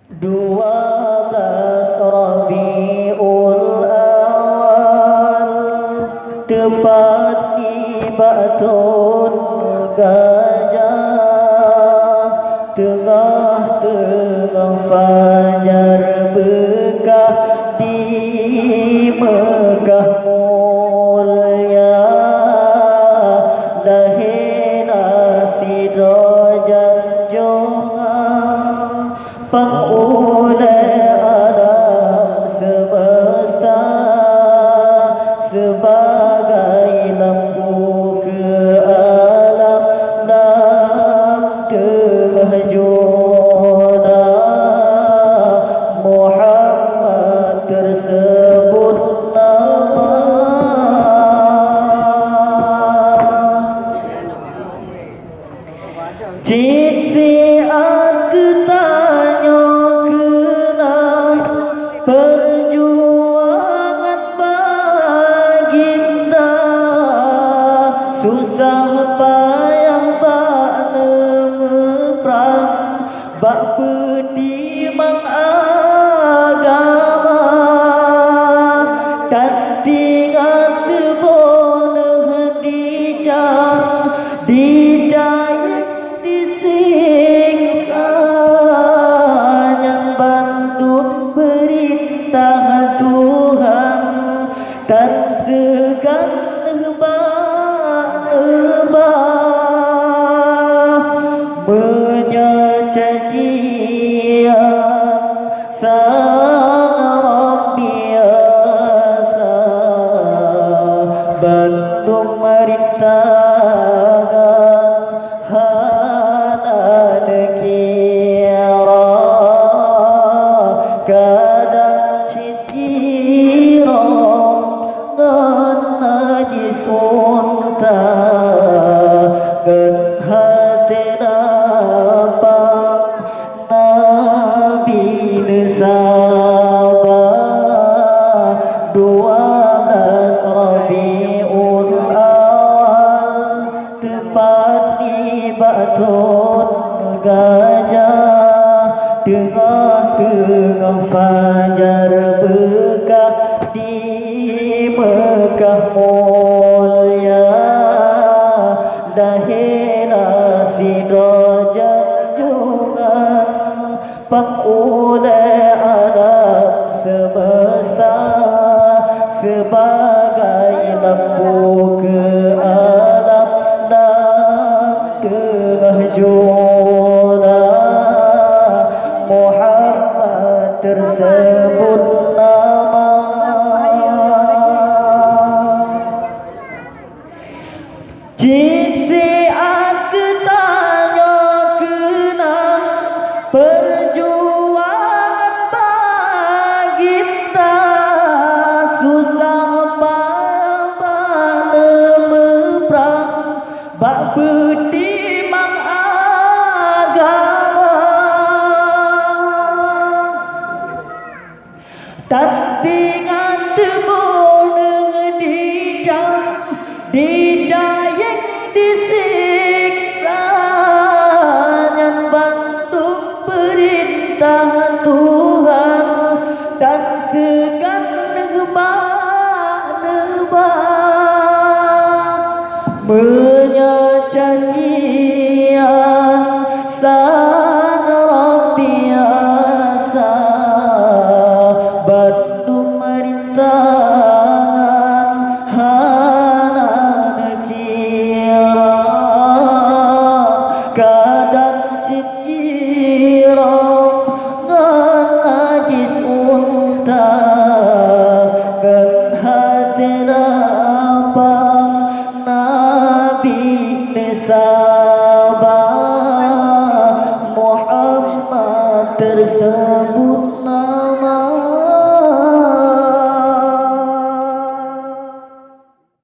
12 Rabiul Awal tepat di Batun Gajah, tengah-tengah fajar bekah di Mekah mulia, lahirna Sidrajan Jongang pengoleh alam semesta, sebagai lampu ke alam dalam terjuna. Muhammad tersebut nama. Cik si aku tanya kenang perjuangan baginda, susah payah bak nemerang, bak pedimang agama, dan tinggal teboneh dijayang disiksa, yang bantu perintah Tuhan, dan segan menyacacian sang Rabbiasa, Bandung merintangan hana nekira, kadang citira dan najis unta, dan hati napang Nabi Sabah. 12 Rabiul Awal tepat di Batun Gajah, tengah-tengah fajar bekah di Mekah mulia, lahirna Sidrajan Jongang pengoleh alam semesta, sebagai lampu ke alam dalam terjuna. Muhammad tersebut nama. Jiksi aku tanya kenang perjuangan baginda, susah payah nemerang, bak pedimang agama, dan tinggal teboneh dijayang disiksa, yang bantu perintah Tuhan, dan segan nebak menyacacian sang Rabbiasa, Bandung merintangan hana nekira, kadang citira dan najis unta, dan hati napang Nabi Sabah. Muhammad tersebut